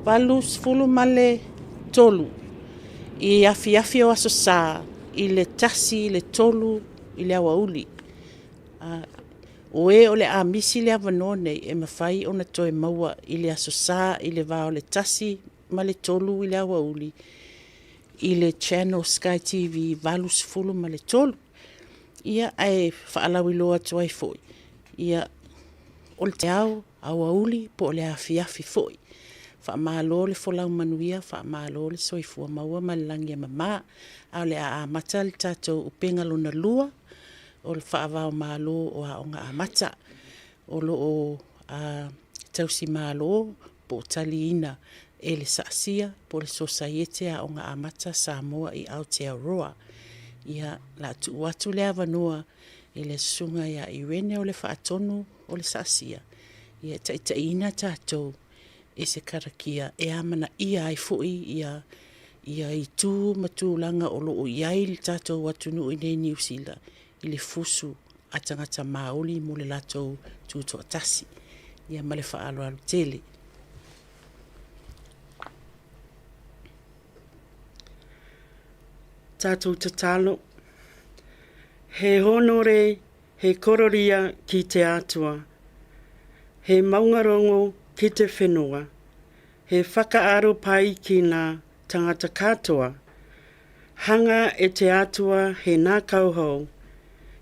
valusfulu male tolu. I afi o aso sa, i le tasi, le tolu, i le awauli. O le amisi le avanone e mawhai o na toe maua i le aso sa, i le vao le tasi, ma le tolu i le awauli. I le channel Sky TV valusfulu ma le tolu. Ia ai whaalawi loa tuai foi. Ia o le te au awauli po le afi foi. Whaamalo le folau manuia, whaamalo le soifua maua malangi mama, au le a mata le tatou upenga luna lua, o le whaavao malo o a onga a mata, o lo o tausi malo po taliina e le saasia, po le sosaiete a onga a mata Samoa i Aotearoa. Ia la tu watu le avanua i le sunga ia Irene o le whaatonu o le saasia. Ia taitaina tatou e se karakia e amana ia ai fui ia i tu matulanga o loo iai le tatou watunu i nei New Zealand i le fusu a tangata maoli mo le latou tuto atasi ia male whaalo alu tele. Tatou tatalo, he honore, he kororia ki te atua, he maungarongo ki te whenua, he whakaaro pai ki nā tangata katoa, hanga e te atua he nā kauhou,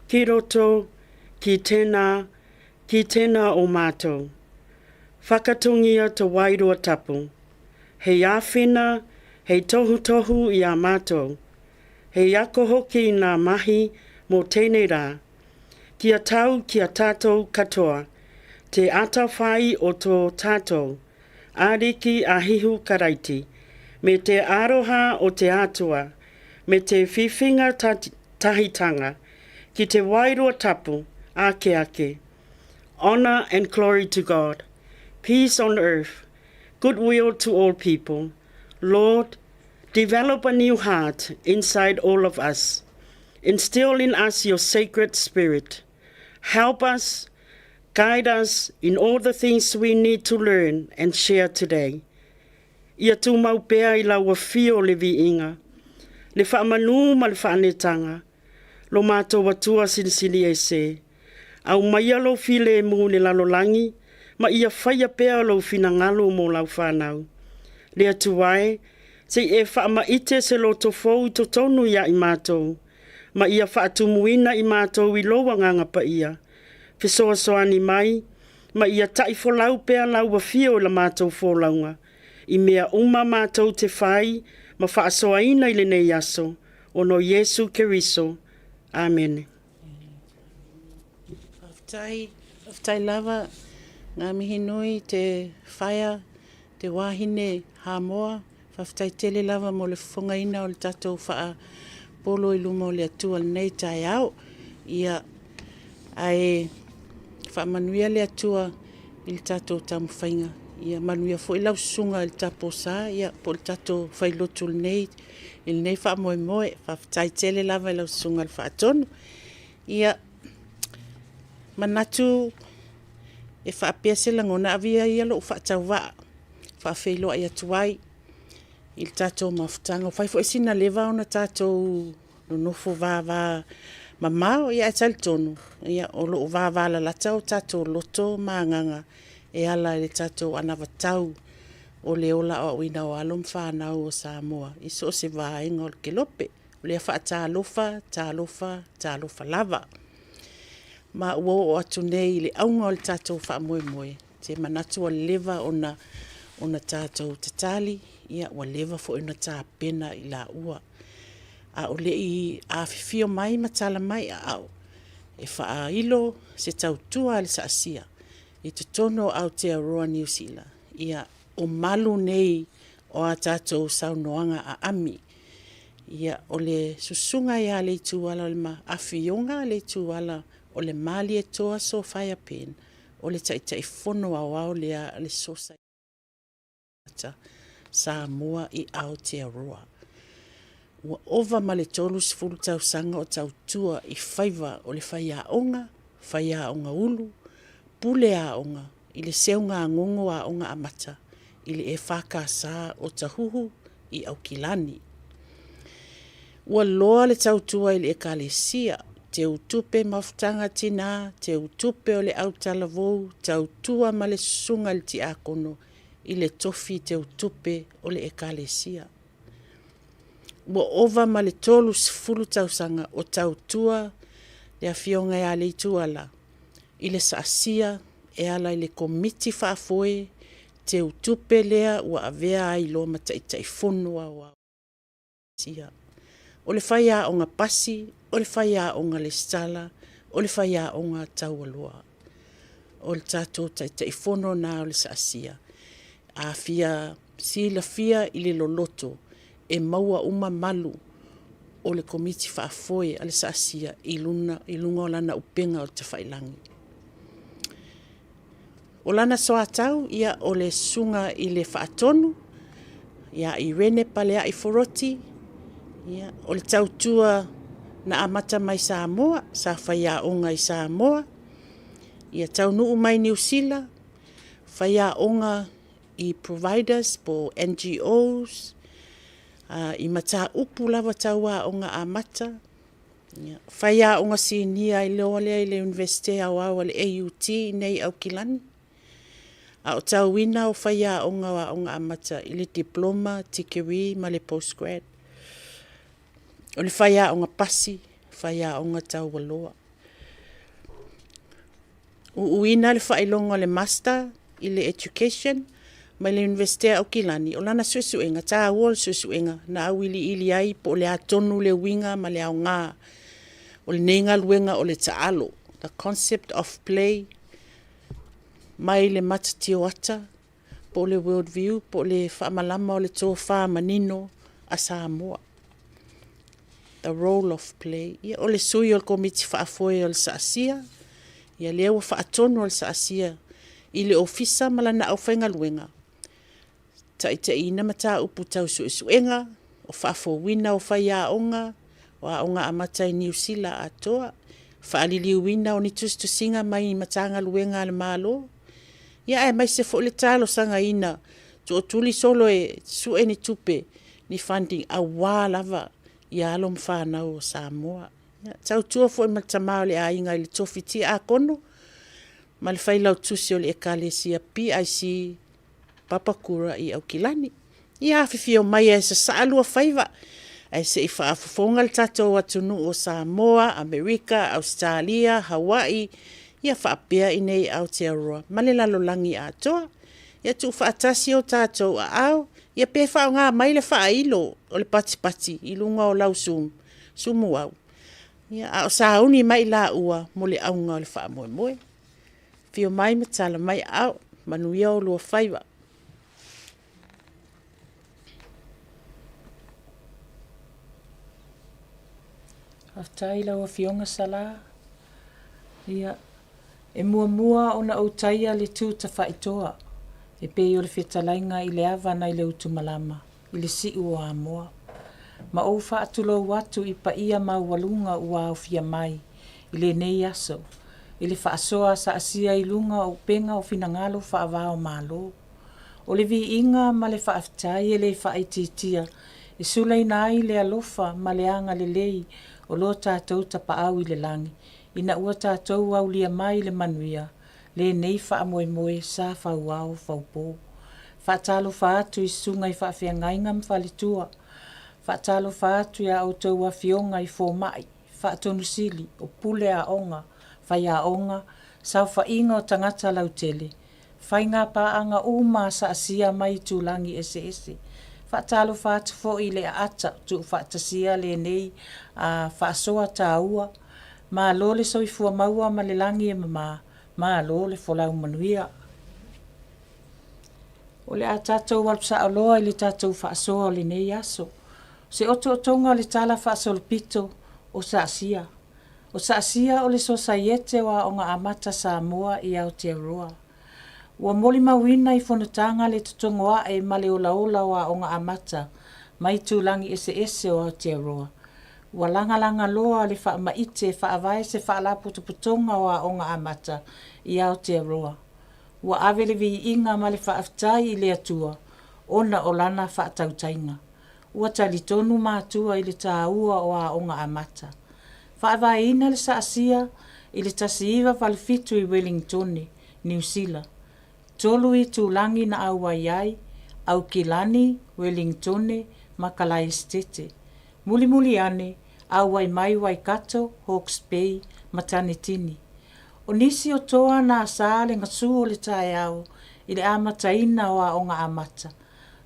ki roto, ki tēnā o mātou, whakatungia te wairua tapu, he āwhina, he tohu i a mātou, he ako hoki nā mahi mō tēnei rā, kia tau kia tātou katoa, te ata whai o tō tātou, āriki a hihu karaiti, me te aroha o te atua, me te whiwhinga tahitanga, ki te wairua tapu, ake. Honor and glory to God, peace on earth, goodwill to all people. Lord, develop a new heart inside all of us. Instill in us your sacred spirit. Help us, guide us in all the things we need to learn and share today. Ia tu maupea i la wafio le viinga, le whaamanu ma le whaanetanga, lo mātou watua sinisini e se. Au mai alo file mu le lalolangi, ma ia whaia pea lo fina ngalo mo lau whanau. Le atuai, se e whaama ite se lo tofou to tonu ia i mātou, ma ia whaatumuina i mātou i loa nganga pa ia. Fisoa soani mai, ma ia tai folau pea lau wafio la mātou folaunga, i mea uma mātou te whai, ma whaasoaina i le nei aso, ono Yesu Keriso. Amen. Aftai lava, ngā mihi nui te whaia, te wahine hamoa, whaftai tele lava mo le whongaina o le tatou wha polo i lumo le atua nei tai au, ia ai wha manuia le atua i le tatou tamu whainga, ia manuia fo i lau sunga i le tapo sa, ia po le tatou whailotu nei, i le nei wha moe, whaftai tele lava i lau sunga le wha atonu, ia manatu e wha apea se langona avia ia lo wha tau waa, wha whailoa i atuai, i le tātou mawhutanga. O whaifo e sina lewa o na tātou no nofo vāvā mamao ia e tali tonu. Ia o loo vāvā la lata o tātou loto maanganga e ala le tātou anavatau o le ola o ina o alum whanau o Samoa. I so se vāinga o le kelope. O lea wha tālofa lava. Ma ua o atu nei le aunga o le tātou wha moe. Te manatu o lewa o na tātou tatali. Ia ua lewa fo ina tā pena i la ua. A o le i a fifio mai matala mai a au. E wha ilo se tau tua le saasia. I te tono Aotearoa New Zealand. Ia o malu nei o a tātou saunoanga a ami. Ia o le susunga ia le tuala o le ma awhionga le tuala o le mali e toa so whaia pen. O le taitai fono au le sosa. Samoa i Aotearoa. Ua ova ma le tolu sifuru tau sanga o tau tua i whaiva o le whaia onga ulu, pule a onga, i le seunga ngongo a onga amata, ili e whakasa o tahuhu i Aukilani. Ua loa le tautua ili ekalesia, te utupe mafutanga tina, te utupe o le autalavou, tautua ma le sunga le ti akono, i le tofi te utupe o le ekalesia. Ua ova ma le tolu sifulu tausanga o tautua le afionga e ale ituala, i le saasia e ala i le komiti whaafoe, te utupe lea ua avea ai lo mataitai fonua wa sia. O le whaia o ngā pasi, o le whaia o ngā le stala, o le whaia o ngā taualoa. O le tātou taitai fono na o le saasia. A fia, si la fia i le loloto, e maua uma malu o le komiti whaafoe a le saasia i lunga o lana upenga o te whailangi. O lana soa tau, ia o le sunga i le whaatonu, ia i rene palea i foroti, ia o le tautua na amata mai Samoa, sa whaia onga i Samoa, ia taunuu mai New Zealand, whaia onga i providers po NGOs, i mata upu lava taua onga amata, whaia onga sinia i loa lea i le universite au au le AUT nei Aukilani, a o tauina o whaia onga amata i le diploma, tikiri, ma le postgrad. O le whaia onga pasi, whaia onga tau waloa. Uina le whailonga le master i le education, mai le universite Aukilani, o lana susuenga, tā ua susuenga, na awili ili ai po le atonu le winga ma le au ngā, o le nenga luenga o le taalo, the concept of play, mai le matatio ata, po le world view, po le whaamalama o le tō wha manino a Samoa. The role of play. Ia o le sui o le komiti whaafoe o le saasia, ia lea ua whaatono o le saasia, i le ofisa malana au whainga luenga. Ta ina mata upu tau suenga, o whaafo wina o whaia onga, wa onga amata i New Zealand atoa, whaalili wina o ni tusinga mai matanga luenga le malo. Ia e mai se fo le talo sanga ina, tu o tuli solo e sue ni tupe, ni funding a wā lava, ia alo mwhanau o Samoa. Tau tua fo i matamao le a inga i le tofiti a kono, ma le whailau tusi o le ekalesia PIC Papakura i Aukilani. Ia awhiwhi o mai e sa saalua whaiva, e se i whaafafonga le tatou atunu o Samoa, Amerika, Australia, Hawaii, ia whaapea i nei Aotearoa, ma le lalolangi a toa. Ia tu whaatasi o tatou a au, ia pe whao ngā mai le whaailo o le pati i lunga o lau sumu au. Ia a o sauni mai la ua mo le aunga o le wha moe moe. Fio mai matala mai au, manuia o lua whaiva. Aftai lau a fionga sala. Ia e mua o na autaia le tūta whaitoa. E pei o le whetalainga i le awa nei le utumalama, i le si ua amoa. Ma o wha atulo watu i pa ia mauwalunga ua au fia mai, i le nei aso. I le whaasoa sa asia i lunga o penga o finangalo whaavao malo. O le vi inga ma le whaaftai e le whaititia, i sulei nai le alofa ma le anga le lei o lo tātou tapa au i le langi. Ina ua tātou au lia mai le manuia, le nei wha moe moe sa whau au whau pō. Whaatalo whaatu i sunga i whaafia ngainga mwhalitua. Whaatalo whaatu ia au tau a fionga i fō mai, whaatonu sili o pule a onga, whai a onga, sau whainga o tangata lautele. Whai ngā pāanga uma sa asia mai tūlangi ese. Whaatalo whaatu fo i le ata tu whaatasia le nei a whaasoa tā ua. Ma lo le soifua maua ma le langi e ma lo le folau manuia. O le a tātou walpsa aloa i le tātou whaasoa o le nei aso. Se oto o tonga le tala whaasol pito o Saasia. O Saasia o le sosaiete wa o ngā amata Samoa i Aotearoa. Ua moli mawina i whanutanga le tutongoa e male ola wa o ngā amata mai tūlangi ese o Aotearoa. Ua langa loa le wha maite wha avae se wha la putuputonga wa o ngā amata i Aotearoa. ua ave le viiga ma le faafetai i le atua ona o lana faatautaina ua talitonu matua i le tāua o aʻoga amata faavaeina le saasia i le tasiiva valafitu i Wellington, New Zealand. Tolu i tūlangi na auai ai, Aukilani, Wellington, Makalai Estete. Muli ane, auai mai Waikato, Hawke's Bay, Matanitini. O nisi o toa na asa le ngasu o le tae au, i le amataina o aʻoga amata.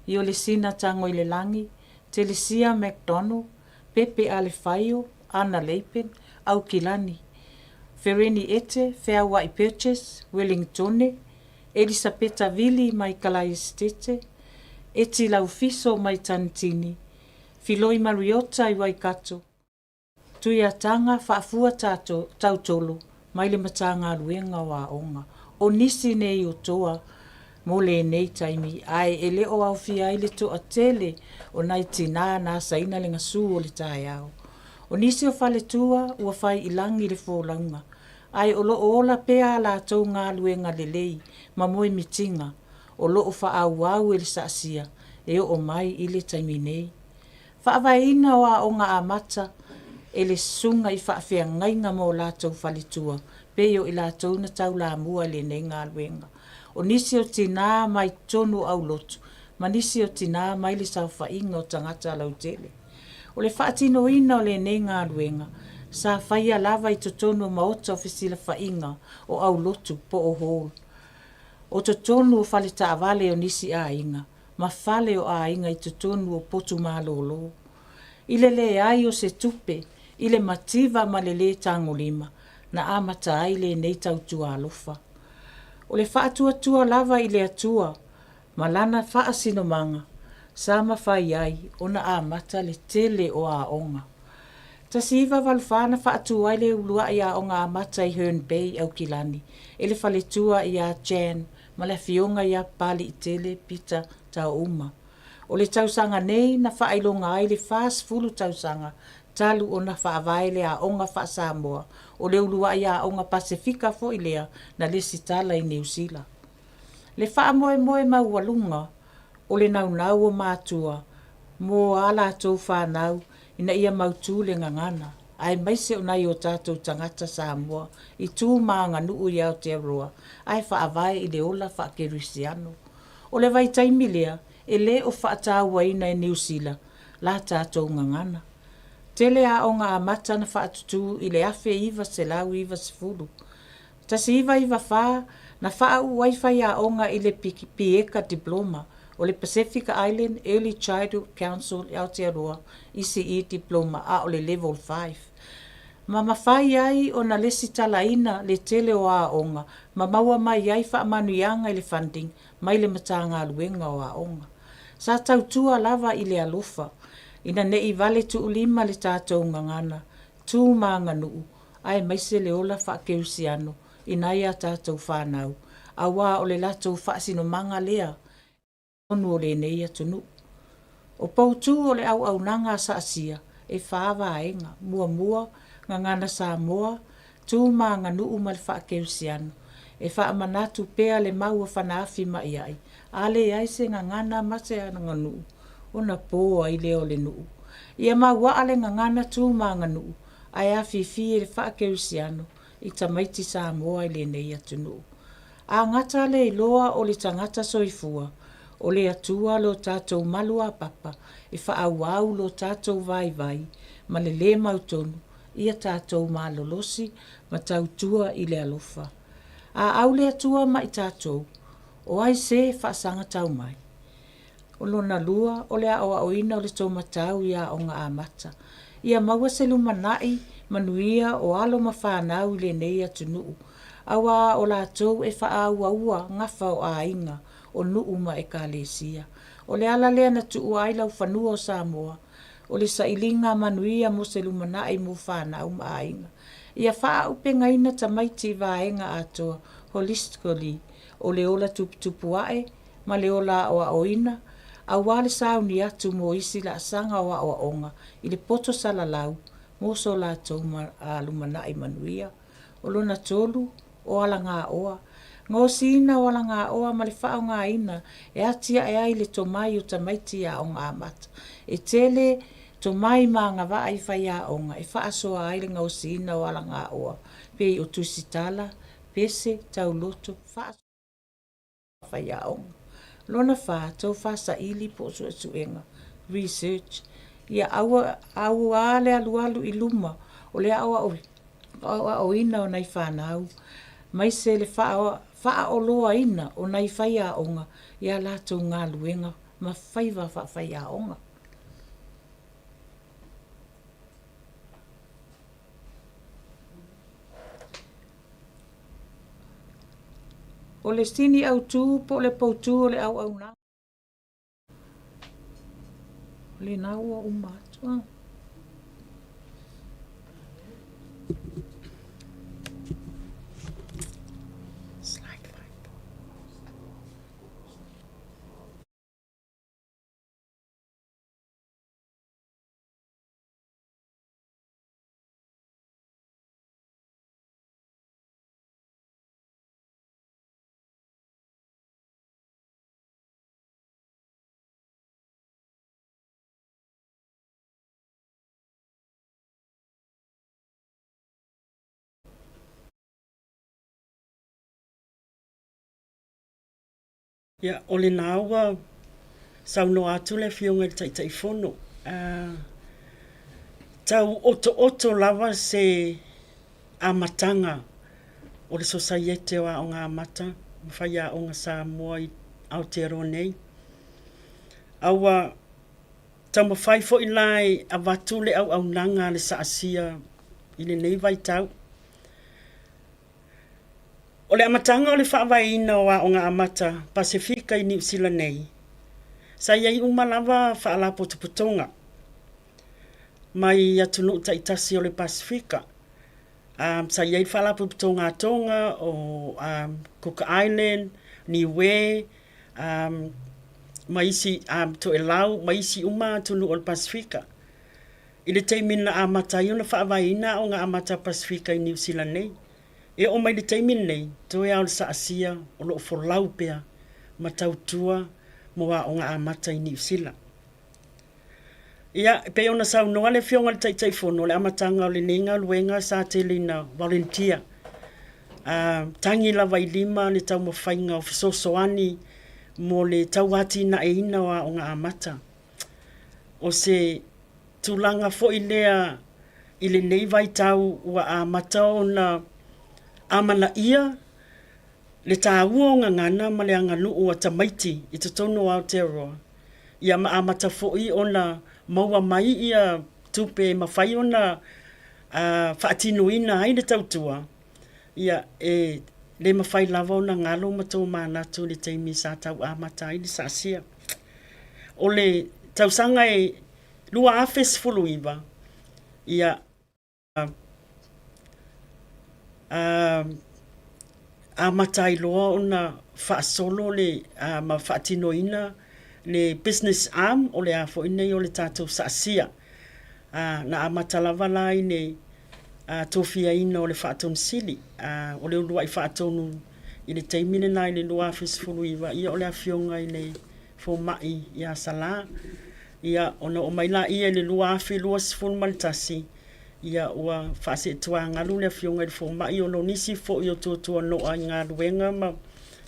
I o le sina tango i le langi, Telesia McDonald, Pepe Alefaio, Anna Leipen, Aukilani. Fereni Ete, Fairway Purchase, Wellington, Elisabetta Vili, mai Kalai Estete, Eti Laufiso, mai Tanitini, Filoi Mariota i Waikato, Tuiatanga, Faafua Tautolo, mai le matanga luenga wa onga, o nisi nei o toa, mo le nei taimi, ai ele o au fia ile to a tele, o nai tina na saina le ngasu o le tae au. O nisi o fale tua, ua fai ilangi le fōlaunga, ai o lo ola pea la tau ngā luenga lelei, ma moe mitinga, o lo o fa au e le saasia, e o mai ile taimi nei. Faavaeina o aʻoga amata, e le sunga i faafeagainga mo latou faletua, peo i latou na taulamua lenei galuega. O nisi o tinā mai tonu au lotu, ma nisi o tinā mai le saufaʻiga o tagata lautele. O le faatinoina o lenei galuega, sa faia lava i totonu o maota o fesilafaʻiga o au lotu po o hall. O totonu o fale taavale o nisi aiga, ma fale o aiga i totonu o potu malōlō. I le lē ai o se tupe, i le mativa ma le lē tagolima, na amata ai lenei tautualofa. O le faatuatua lava i le atua, ma lana faasinomaga, sa mafai ai ona amata le tele o aʻoga. Tasiva valufana faatu ai le uluaʻi aʻoga amata i Herne Bay Aukilani, e le faletua i a Jan, ma le afioga ia pali i tele Peter Tauuma. O le tausaga nei na faailoga ai le 4 tausaga, talu ona faavae le aʻoga faasamoa, o le uluaʻi aʻoga Pasifika foʻi lea na le sitala i New Zealand. Le faamoemoe maualuga o le naunau o matua, mo a latou fanau ina ia mautū le gagana, ae maise onai o tatou tagata Samoa i tumaganuu i Aotearoa, ae faavae i le ola faakerisiano. O le vaitaimi lea, e lē o faatauaina e New Zealand, la tatou gagana. Tele aʻoga amata na faatutū i le afe 9.9. Tasiva 9 na faauai fai aʻoga i le pieka diploma o le Pacific Island Early Childhood Council i Aotearoa, ECE diploma a o le level 5. Ma mawhai ai o na lesi talaina le tele o aʻoga, ma maua mai ai faamanuiaga i le funding, mai le matanga luenga o aʻoga. Sa tautua lava i le alofa, ina neʻi vale tuulima le tatou gagana, tumaganuu, ae maise le ola faakeusiano, ina ia tatou fanau, auā o le latou faasinomaga lea, onu o lenei atunuu. O poutu o le auaunaga saasia, e faavaenga, muamua, gagana Samoa, tumaganuu ma le faakeusiano, e faamanatu pea le maua fanaafi maiai, ale ai se gagana ma se aganuu, ona pō ai lea o le nuu. Ia mauaa le gagana tumaganuu, ae afifi e le faakeusiano, i tamaiti Samoa i lenei atunuu. Agata le iloa o le tagata soifua, o le atua lo tatou malu a papa, e faauau lo tatou vaivai, ma le lē mautonu, ia tatou malolosi, ma tautua i le alofa. A au le atua ma i tatou, o ai se faasaga tau mai. O lona lua o le aʻoaʻoina o le taumatau i aʻoga amata. Ia maua se lumanaʻi manuia o alo ma fanau i lenei atunuu. Aua o latou e faauaua gafa o aiga o nuu ma ekalesia. O le ala lea na tuu ai lau fanua o Samoa. O le sailiga manuia mo se lumanaʻi mo fanau ma aiga. Ia faaupengaina tamaiti vaenga atoa holistically o le ola tuputupuaʻe ma le ola aʻoaʻoina, auā le sauni atu mo isi laasaga o aʻoaʻoga i le poto salalau mo so latou lumanaʻi manuia. O lona tolu o alagaʻoa Ngō sina wala ngā oa ma le whao ngā ina, e atia e ai le tō mai o ta maiti a o ngā mata. E tele tō mai mā ngā wa ai whai a onga, e wha asoa ai le ngō sina wala ngā oa. Pei o tusitala, pese, tau loto, wha asoa whai a onga. Lona wha, tau wha sa ili po su suenga, research. Ia aua ale alu I luma, o le aua o ina o nei whanau. Mai se le wha o loa ina o nei whai a onga, ia lātou ngā luenga, ma whaiwa whai a onga. O le stini au tū, po le poutu o le au nā. Le nāua o mātua. Ia, o le nāua, sau no atu le fionga le tai fono. Tau oto lava se amatanga o le societe o ngā amata, mwhai a o ngā Samoa I Aotearoa nei. Aua, tau mawhai fo I lai a watu le au nanga le saasia I le nei vai tau. O le amatanga o le whawaina o ngā amata Pasifika I New Zealand nei. Sa iai umalawa whaala potopotonga. Mai atunu taitasi o le Pasifika. Sa iai whaala potopotonga tonga o Cook Island, Niue, maisi to e lau, maisi uma atunu o le Pasifika. I le teimina amata I ona whawaina o ngā amata Pasifika I New Zealand nei. E o mai le teimin nei, toi au le saasia o lo folau pea ma tautua mo wa o ngā amata I New Zealand. Ia, pe ona sau noa le fionga le taitai fono, le amatanga o le nenga luenga sa te lina volunteer. Tangi la vai lima le tau mawhainga o fisosoani mo le tauati na e ina wa o ngā amata. O se tulanga fo I lea I le nei vai tau wa amata o na amana ia le tāua o ngana ma le anga nuu a tamaiti I te tono Aotearoa. Ia ma amata fo'i ona maua mai ia tupe mawhai ona whaatinuina ai le tautua. Ia le mawhai lava ona ngalo mato manatu le teimi sa tau amata ai le saasia. O le tausanga lua afes fulu iwa. Ia amatai loa ona whaasolo le ma whaatinoina le business arm o le afo inei o le tātou saasia. Na amatalawa lai ne tofia ina o le whaatonu sili. O le ulua I whaatonu I le teimine nai le lua fisfulu iwa. Ia o le afionga I le fōmai I a sala. Ia ona o maila ia le lua afi lua sifulu malitasi. Ia ua whaase tua ngalu le fionga I le fōmai o lo nisi fo I o tuatua noa I ngā ruenga ma.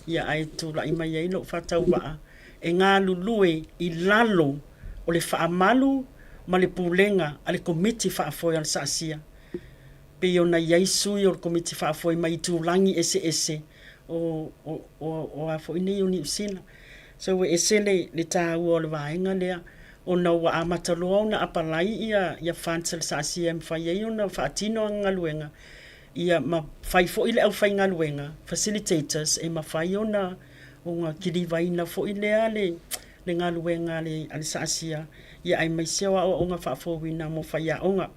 Ia ai tula I mai ei no whatau waa. E ngā lulue I lalo o le whaamalu ma le pūlenga a le komiti whaafoi al saasia. Pe ona iaisu I o le komiti whaafoi mai tūlangi ese o afo inei o New Zealand. So we ese le tāua o le vaenga lea o na wa amataloa o na apalai ia whansel saasia mwhai ei o na whaatino a ngaluenga. Ia ma whai fo I le au whai ngaluenga, facilitators e ma whai o na o ngā kiriwaina fo I lea le ngā luenga le saasia ia ai mai sewa o ngā whaafowina mo whai a onga.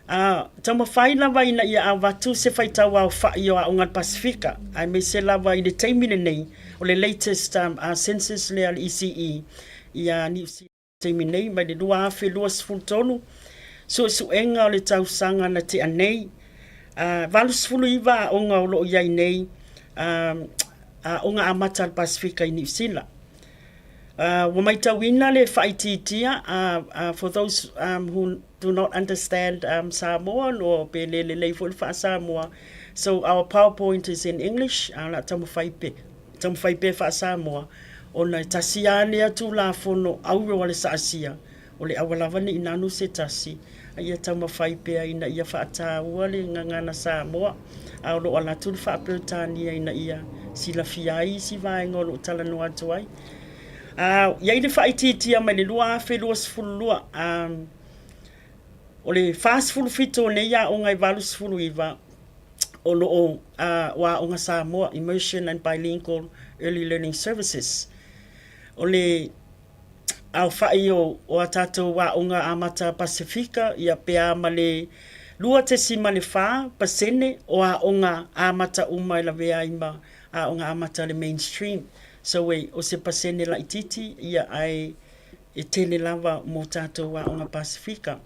Tau ma whai lawa ina ia a watu se whai tau au whai o a onga Pasifika. Ai mai se lawa I le teimine nei o le latest census le al ECE ia New Zealand teimine nei mai le lua awhi lua sifultonu. So enga o le tau sanga na te anei. Valu sifulu iwa onga o loo iai nei o ngā amata le Pasifika I New Zealand. Wa mai tawina le whaititia, for those who do not understand Samoan or pe le fo le wha Samoa. So our PowerPoint is in English, la tamu whaipe wha Samoa. O na tasia lea tu la fono aure wale sa asia. O le awalawani inanu se tasi. Ia tamu whaipe ina ia whaata wale ngangana Samoa. Aolo ala tu wha Britania ina ia sila fiai si vai ngolo tala noa tuai. Ia ile whaititia mai le lua afe lua sifulu lua. O le whaasifulu fito ne ia o ngai walu sifulu iwa. O loo wa o ngā Samoa Immersion and Bilingual Early Learning Services. O le au whai o a tātou wa o ngā amata Pasifika ia pea ma le lua te si ma le wha pasene o a o ngā amata umai la vea ima a o ngā amata le mainstream. So o se pasene la ititi ia ai e tele lava mo tātou wa o ngā Pasifika.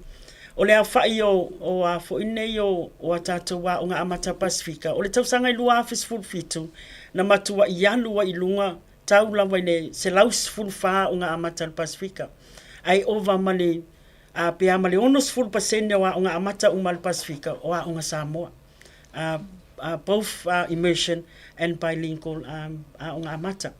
O le a whai o a foine o a tātou wa o ngā amata Pasifika. O le tausanga I lua afis fulfitu na matua I alua I lunga tau lawa le se laus fulfa o ngā amata Pasifika. Ai ova male pea male onos pasene o ngā amata umal Pasifika o a o ngā Samoa. Both immersion and bilingual o ngā amata.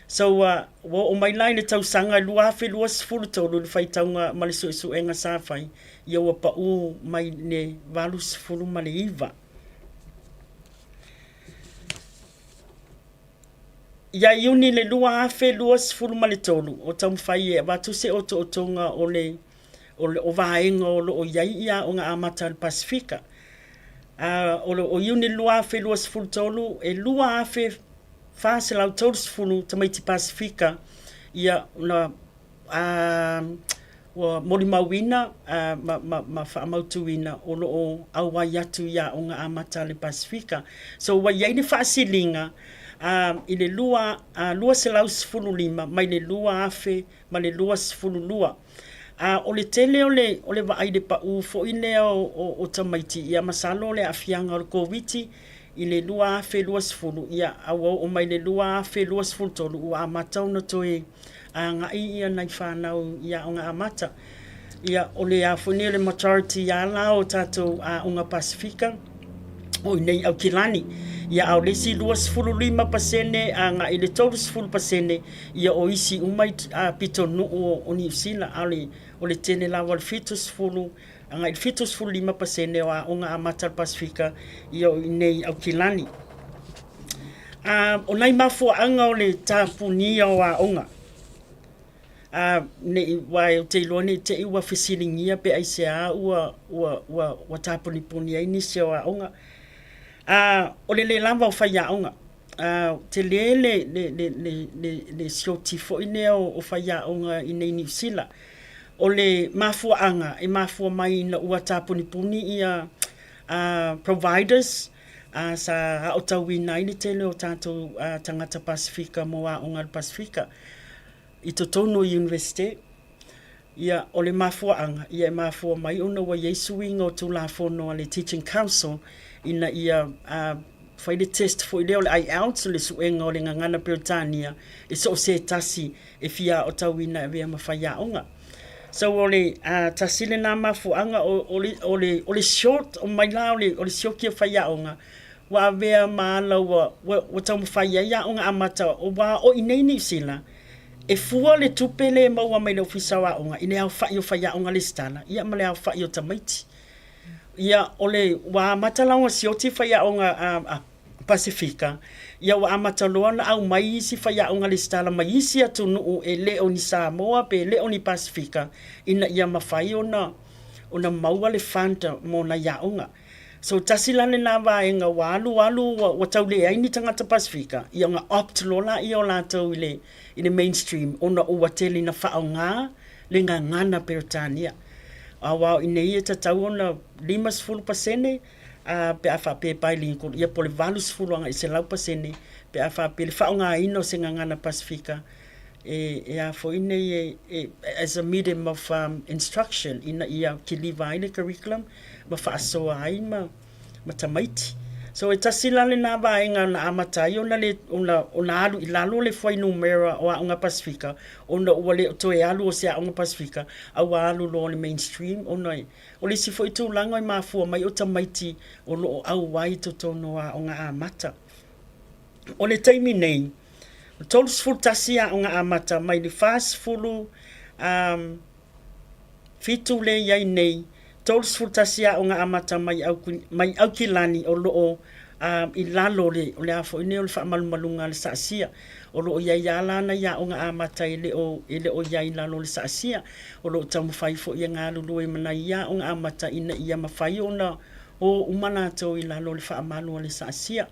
So o mai lai le tausanga lua afe lua sifulu tolu le whaitaunga ma le suesuenga sa whai ia ua pau mai ne walu sifulu ma le iwa. Ia iuni le lua afe lua sifulu ma le tolu o tamu whai e watu se o toonga o vaenga o lo o iai ia o ngā amata le Pasifika. O iuni lua afe lua sifulu tolu e lua afe fase lau tolu sifulu tamaiti Pasifika ia na mori mauina ma whaamautuina o loo au wai atu ia o ngā amata le Pasifika. So wa iai ni whaasilinga I le lua se lau sifulu lima mai le lua afe ma le lua sifulu lua. O le tele o le waai le pau fo ine o tamaiti ia masalo le afianga o le COVID I le lua afe lua sifulu ia o mai le lua afe lua sifulu tolu ua amatau na toe ngai ia nai whanau ia o ngā amata. Ia o le afunia le majority ia la o tātou o ngā Pasifika o nei au Kilani. Ia au lesi lua sifulu lima pasene ngai le tolu sifulu pasene ia o isi umai pito nuu o New Zealand o le tene lawa le fitu sifulu ngai fitu sifulu lima pasene o ngā amata Pasifika ia o nei au Kilani. O nai mafuaanga o le tāpunia o a onga. Ne wai o te ilone te iwa fisilingia pe aise a ua tāpuni ai nisi o a onga. O le lava o whai a onga. Te le sioti fo ine o whai a onga I nei New Zealand. O le mafuaanga e mafua mai na ua tāpuni ia providers sa o tauina I ni tele o tātou tangata Pasifika mo a onga Pasifika. I Totono University. Ia o le mafuaanga, ia e mafua mai ona wa Yesu inga o tu la fono le Teaching Council ina ia whai le test fo I leo le IELTS le suenga o le ngangana Britania e so se tasi e fia o tauina e vea mawhai a onga. So o le tasile na mafuaanga o le short o mai la o le sioki o whai a onga wa vea maala wa tau mawhai a onga amata o wa o inei New Zealand e fua le tupele maua mai le ofisa wa onga ine au whai o whai a onga le stana ia ma le au whai o tamaiti. Ia o le wa matalaunga sioti whai a onga Pasifika ia wa amataloa na au mai isi whai a onga le stana mai isi atu nuu e leo ni Samoa pe leo ni Pasifika ina ia mawhai ona maua le fanta mo na ia onga. So tasilane na vaenga walu wa taule ai ni tangata Pasifika ia nga opt lola ia o lātou I le mainstream ona o wateli na whaonga le ngangana Britania. Awao ine ia tatau ona 5% pe a whape bilingual ia po le 8% anga I se lau pasene pe a whape le whaonga ino se ngangana Pasifika e a fo ine as a medium of instruction ina ia ki liva ai le curriculum ma whaasoa ai ma tamaiti. So e tasila le na vaenga na amatai ona alu ilalo le foi numera o a unga Pasifika ona wale to e alu o se a unga Pasifika au alu lo le mainstream ona o le si foi tu langa i mafua mai o tamaiti o lo au wai to tono a unga amata o le taimi nei tolus fultasi a unga amata mai le fast fulu fitu le yai nei tolus fultasi a unga amata mai au kilani o lo i lalo le afo ine o le whaamalunga le saasia o lo ia iala na ia unga amata ile o ia i lalo le saasia o lo tamu whaifo ia ngā lulu e mana ia unga amata ina ia mawhai ona o umana tau i lalo le whaamalunga le saasia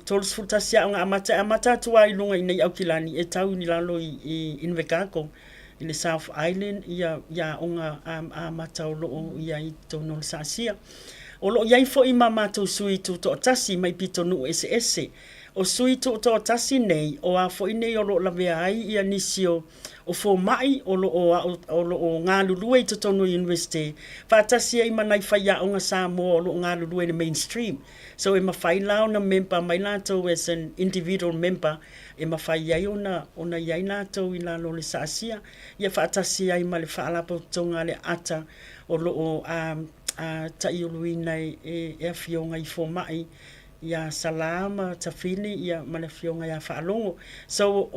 tolus fultasia unga amata tua i lunga ina i au kilani e tau ni lalo i Invercargill i le South Island ia unga amata o lo ia i tono le saasia o lo iai fo i mama tau sui tu to tasi mai pito nu ese o sui tu to tasi nei o a fo i nei o lo lawe ai ia nisio o fo mai o lo ngā lulue i to tonu university fa tasi ai manai whaia o ngā Samoa o lo ngā lulue na mainstream so e mawhai lao na member mai lātou as an individual member e mawhai ai ona iai lātou i lalo le saasia ia fa tasi ai ma le whaalapo tonga le ata o lo tai uluina e afionga i fo mai ia salama tafini ia mana fionga ia whaalongo so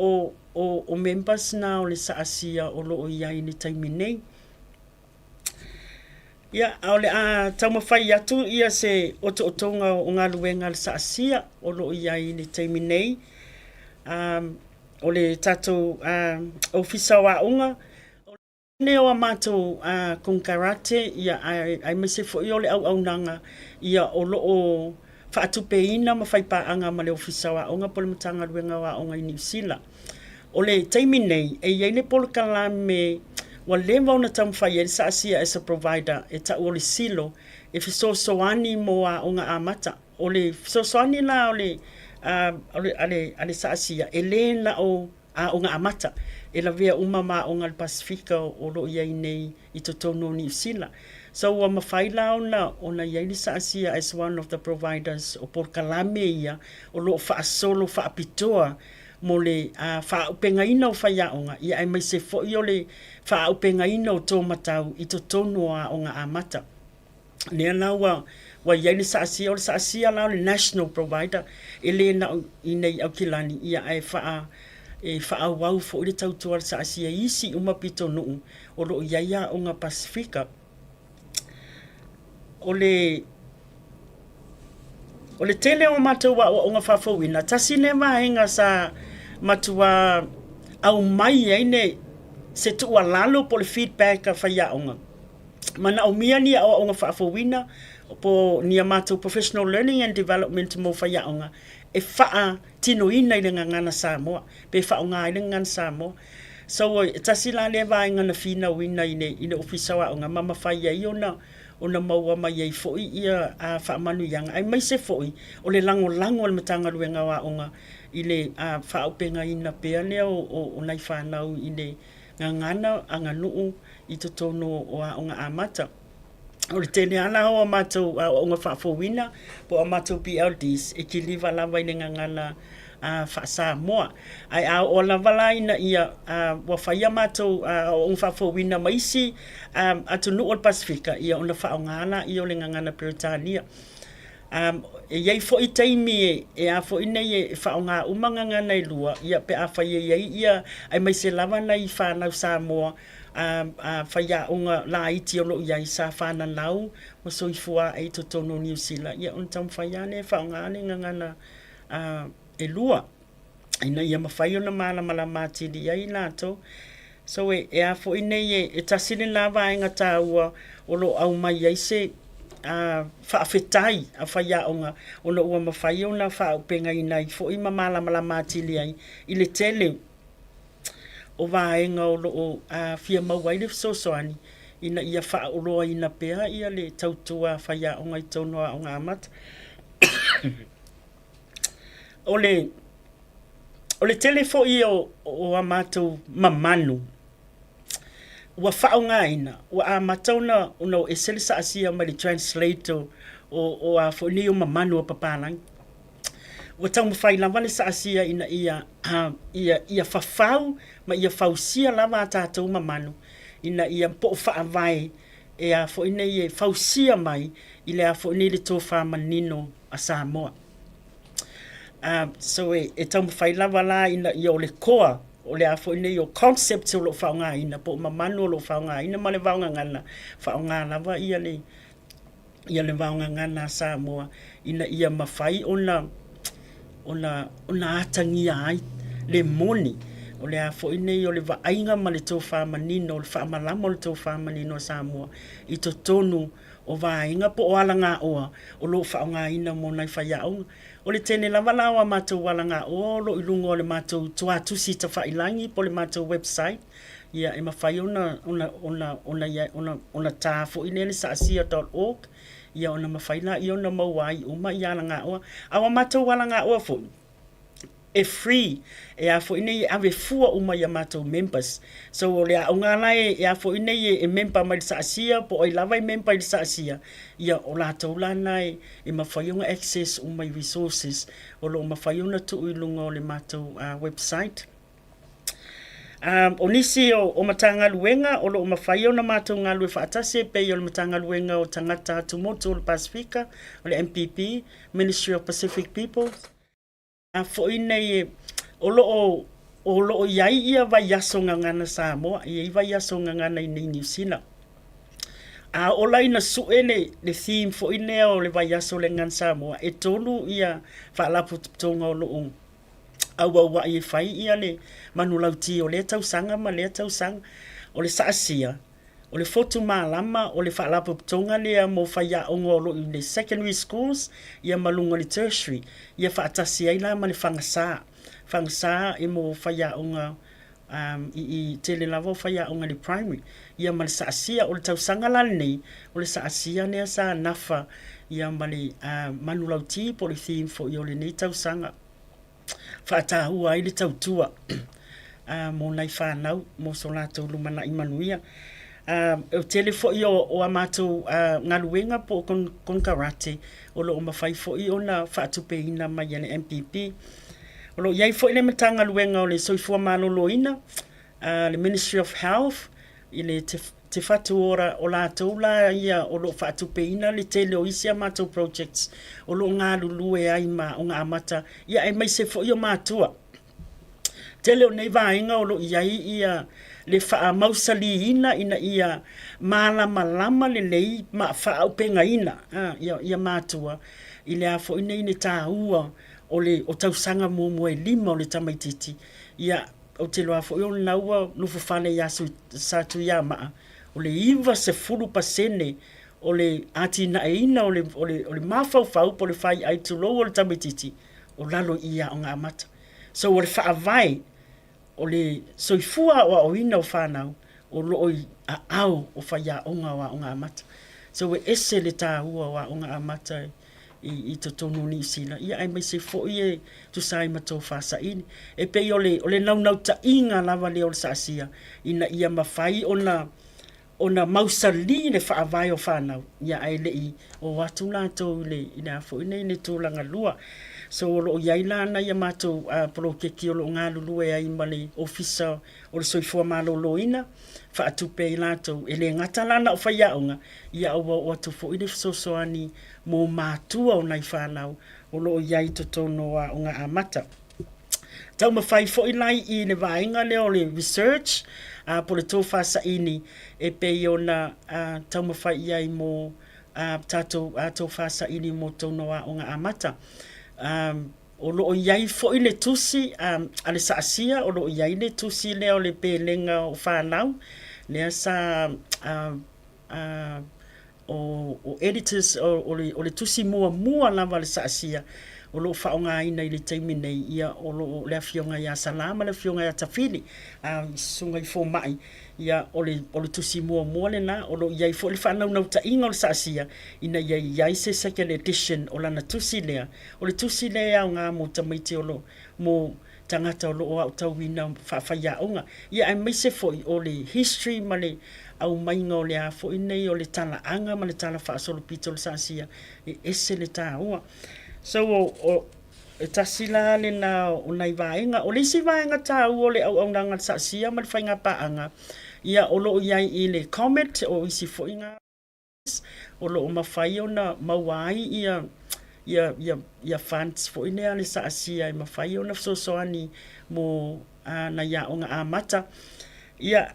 o members na o le saasia o lo ia i ni taimi nei ia o le tau mawhai atu ia se otonga o ngā luenga le saasia o lo ia i ni taimi nei o le tatou ofisa wa unga Neo amato kung karate ia ai me se fo yo le au nanga ia o lo o fa tu peina ma fai pa anga ma le ofisa wa onga pole mtanga luenga wa onga i New Zealand o le taimi nei e ia le pole kala me wa le va ona tam fai e sa sia as a provider e ta o le silo e fi so ani mo a onga amata o le so ani la o le ale sa sia e le na o onga amata e la vea umama o ngal Pasifika o lo ia nei i to tono New Zealand. So wa mawhai lao na ona iai ni saasia as one of the providers o por kalame ia o lo wha solo wha pitoa mo le wha upenga ina o whaiaonga ia ai mai se fo i o le wha upenga ina o tō matau i to tono a o ngā amata. Nea na wa iai ni saasia o le saasia lao le national provider e le na i nei au kilani ia ai wha e whaawau fo i le tautua sa asia isi umapito nuu o lo iaia o ngā Pasifika. O le tele o matua o ngā whawhauina, tasi ne mahenga sa matua au mai eine se tua lalo po le feedback a whaiaonga. Mana au miani o ngā whawhauina po nia matua professional learning and development mo whaiaonga. E wha tino ina i le ngangana Samoa, pe wha o ngā i le ngangana Samoa. So, tasi la le vai ngana whina wina i ne ofisa wa o ngā mama whai ai ona maua mai ai foi ia a wha manu ianga. Ai mai se foi o le lango le matanga ruenga wa o ngā i le wha upenga ina pea lea o nai whanau i le ngangana anga nuu i to tono o ngā amata. O le tene ana o amatou o ngā whaafowina po amatou PLDs e ki liwa lawa i le ngangana wha Samoa. Ai o lawa la ina ia wa whaia amatou o ngā whaafowina maisi atu nuu o Pasifika ia o na whaongana i o le ngangana Peritania. E iei fo i teimi e a fo i nei e whaonga umanganga nei lua ia pe a whaia iei ia ai mai se lawa nei whanau Samoa whaia unga la iti o lo iai sa whana lau mo soifua e to tono New Zealand ia on tam whaia ne whaonga ne ngangana e lua ina ia mawhai o na mala matiri iai nato so e a fo i nei e tasine la vaenga tāua o lo au mai iai se whaafetai a whaiaonga o na ua mawhai o na whaopenga i nei fo i mamala matiri ai i le tele o vaenga o lo fia mauai le sosoani ina ia whaoloa ina pea ia le tautua whaiaonga i taunoa o ngā amata. O le tele fo i o amatou mamanu ua whaongaina, ua a matauna una o esele sa asia ma le translator o a whoni o mamanu o papalangi. Ua tau mawhai lava le sa asia ina ia whawhau ma ia whausia lava a tātou mamanu. Ina ia po whaavai e a whoni e whausia mai i le a whoni le tō whamanino a Samoa. So e tau mawhai lava la ina ia o le koa o le a whoni o concept o lo whaonga ina po mamanu o lo whaonga ina ma le waunga ngana whaonga lava ia le waunga ngana Samoa ina ia mawhai ona atangia ai le moni o le a whoni o le waainga ma le tō whamanino o le whaamalama o le tō whamanino Samoa i to tonu o waainga po o alanga oa o lo whaonga ina mo nai whaiaunga. O le tene lava lawa mātou walanga o lo ilunga o le mātou tuatusi ta whailangi po le mātou website. Ia e mawhai ona tāfo inene sa asia.org. Ia ona mawhai la i ona mauai uma i alanga oa. Awa mātou walanga oa fo. E free e a fo ine e ave fua uma ia mātou members. So o le a unga lai e a fo ine e member mai sa asia po o i lava i member i sa asia. Ia o la taula nai e mawhaiunga access uma i resources o lo mawhaiunga tu ilunga o le mātou website. O nisi o matanga luenga o lo mawhaiunga mātou ngā lue whaatase pe o le matanga luenga o tangata tumoto o le Pasifika o le MPP, Ministry of Pacific People. Fo ine o lo iai ia vai aso ngana Samoa, ia vai aso ngana i New Zealand. O lai na suene le theme fo ine o le vai aso le ngan Samoa, e tonu ia whaalapu tonga o lo awa i whai ia le manulauti o le tausanga ma le tausanga o le saasia. O le fotu malama o le whaalapu tonga lea mo whaia ongolo i le secondary schools ia malunga le tertiary ia whaatasi ai la ma le whangasa e mo whaia onga i tele lava whaia onga le primary ia ma le saasia o le tausanga la nei o le saasia nea sa nafa ia ma le manulauti po le theme fo i o le nei tausanga whaatahua ai le tautua mo nai whanau mo solato lumana i manuia. O tele fo i o amatou ngaluenga po kon karate o lo mawhai fo i ona whaatupe ina mai ane MPP o lo iai fo i le matanga luenga o le soifua malolo ina le Ministry of Health i le te whatu ora o la taula ia o lo whaatupe ina le tele o isi amatou projects o lo ngā lulue ai ma o ngā amata ia ai mai se fo i o mātua tele o nei vainga o lo iai ia le wha mausali ina ia malama le nei ma wha aupenga ina ia mātua i le afo ina tā ua o tausanga mua lima o le tamaititi ia o te loa fo i o naua nufu whane ia satu ia maa o le iwa se furu pasene o le ati na ina o le mawhau po le whai ai tulo o le tamaititi o lalo ia o ngā mata so o le wha avai o le soifua o ina o whanau o loi a au o whaia onga wa o ngā mata. So we ese le tā hua wa o ngā mata i to tonu ni sila. Ia ai mai se fo i tu sai mato whasa ini. E pei o le nau ta inga lava le o le saasia ina ia mawhai ona mausali le whaavai o whanau. Ia ai le i o watu lātou le ina fo ina ina tūlanga lua. So o lo yaila na ia matou polo keki o lo ngā lulue ai ma le ofisa o le soifua malolo ina whaatupe i lātou e le ngata lana o whaiaunga ia o atu fo i le fisosoani mō mātua o nai whanau o lo iai to tono o ngā amata. Tau mawhai fo i lai i le vainga le o le research po le tō whasa ini e pei o na tau mawhai iai mō tātou tō whasa ini mō tono o ngā amata. O lo iai fo i le tusi ale saasia o lo iai le tusi le o le pelenga o whanau lea sa o editors o le tusi mua lava le saasia o lo whaonga ina i le taimi nei ia o lo le fionga ia salama le fionga ia tawhili sunga i fo mai ia o le tusi mua le na o lo iai fo le whanau nau ta inga o le saasia ina iai se second edition o lana tusi lea o le tusi lea o ngā mo tamaiti o lo mo tangata o loo au tauina whaaonga. Ia ai maise foi o le history ma le au mainga o le a foi nei o le tala anga ma le tala whaasolo pito le sasia e ese le tāua. So e tasila le na o nei vaenga o le si vaenga tāu o le au nanga sasia ma le whainga paanga. Ia o loo iai i le comment o isi foi nga o loo mawhai o na mawai ia fans foi nei ale sasia i mawhai o na sosoani mo na ia o nga amata. Ia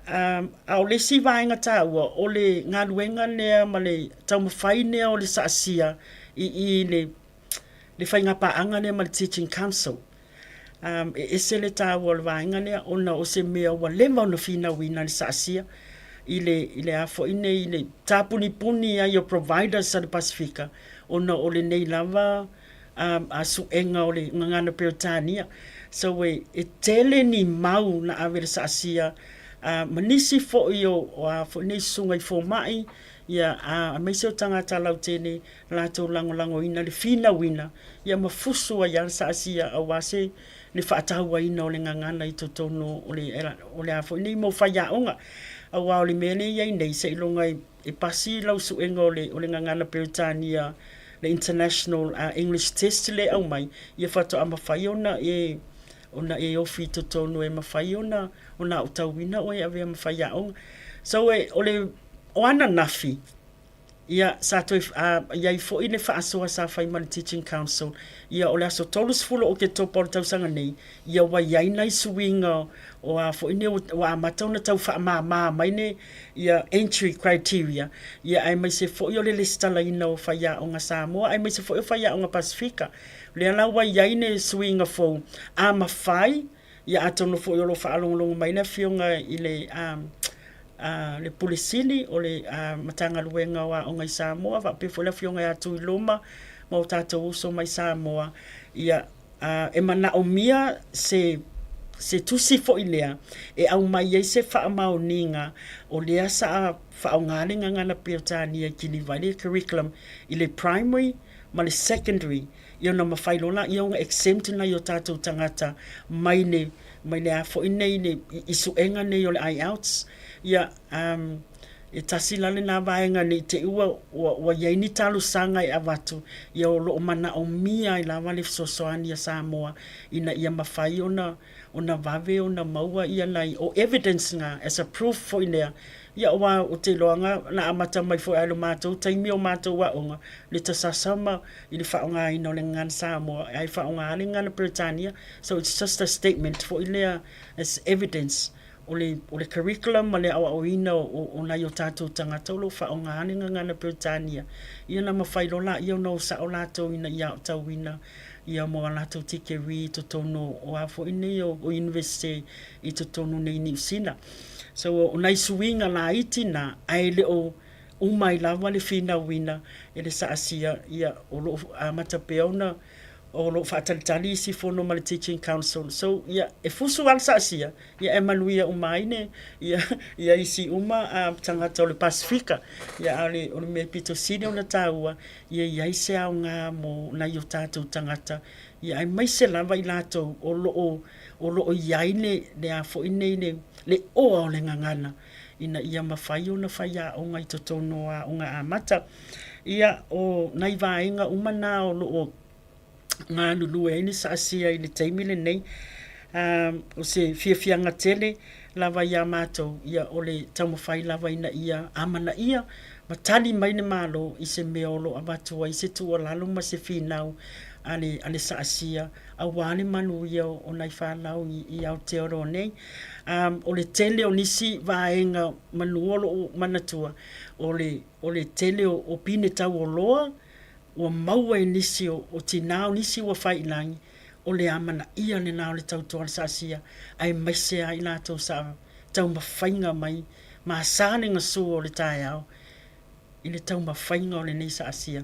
au le si vaenga tāua o le ngaluenga nea ma le tau mawhai nea o le sasia i le whainga paanga nea ma le teaching council. E se le tāua le vaenga nea ona o se mea wa lewa na fina wina le sasia i le afo ine i le tāpuni puni a your providers sa le Pasifika ona o le nei lava a suenga o le ngangana Peotania. So e tele ni mau na ave le sasia manisi fo yo fo nei sunga i fo mai ia a meise o tangata lau tene lato lango ina le fina wina ia mafusu a ia sasia a wase le whaataua ina o le ngangana i totono o le afo nei mo whaiaonga a wao le mene iai nei se ilonga e pasi lau suenga o le ngangana Peotania le international English test le au mai ia whato a mawhai ona e ofi totono e mawhai ona o tauina o e ave mawhaiaonga. So o ana nafi ia sato ia i fo ine whaasoa sa whai mani teaching council ia o le aso tolus fulo o ke topo o tausanga nei ia wa iai nai suinga o a fo ine o a matau na tau wha mai ne ia entry criteria ia ai mai se fo i o le listala ina o whaia o nga Samoa ai mai se fo i o whaia o nga Pasifika le ala wa iai ne suinga fo a mawhai ia atono fo i o lo whaalongolongo mai na fionga i le pulisili o le matanga luenga wa o ngai Samoa va pe fo le fionga ya tu loma ma o tatou uso mai Samoa ia e mana o mia se tusi fo ilea e au mai ei se wha maoninga o lea sa wha o ngālinga ngana Peotania ki ni vai curriculum i le primary ma le secondary ia na mawhailona ia unga exempt na i o tatou tangata mai ne a fo inei ne isuenga ne o le IELTS ia e tasila le na vaenga ni te ua wa iai ni talu sanga i avatu ia o lo mana o mia i lava le sosoani ia Samoa ina ia mawhai ona vave ona maua ia nai o evidence nga as a proof fo inea ia oa o te loanga na amata mai fo alo mātou taimi o mātou wa onga le tasasama i le whaonga ina o le ngana Samoa ai whaonga ale ngana Britannia. So it's just a statement fo inea as evidence o le curriculum ma le awa o ina o na i o tātou tangata o lo whaonga ale ngana Britannia ia na mawhailola ia no sa o lātou ina ia o tau ina ia mo lātou tikeri to tono o a fo ina o university i to tono nei ni usina. So o nai suinga la itina ai le o umai lava le fina wina e le saasia ia o lo matapeona o lo fatalitali si fono ma le teaching council. So ia e fusu al saasia ia e maluia umai ne ia isi uma tangata o le Pasifika ia ale o le me pito sine o na taua ia ise au ngā mo na i o tātou tangata ia ai mai se lava i lātou o lo iai ne a fo inei ne le o le ngangana ina ia mawhai o na whaia o ngai totono a o ngā amata ia o nai vaenga umana o lo ngā lulu e ni saasia i le taimile nei o se fiafianga tele lava ia mātou ia o le taumawhai lava ina ia amana ia matali mai ne malo i se meolo abatua i se tua lalo ma se finau ale saasia a wale manu ia o nai whanau i Aotearoa nei o le tele o nisi vaenga manuolo o manatua o le tele o pine tau o loa o maua e nisi o tinao nisi o whailangi o le amana ia le nao le tau toa saasia ai maisea i lātou sa tau mawhainga mai ma sāne ngasu o le tae au i le tau mawhainga o le nei saasia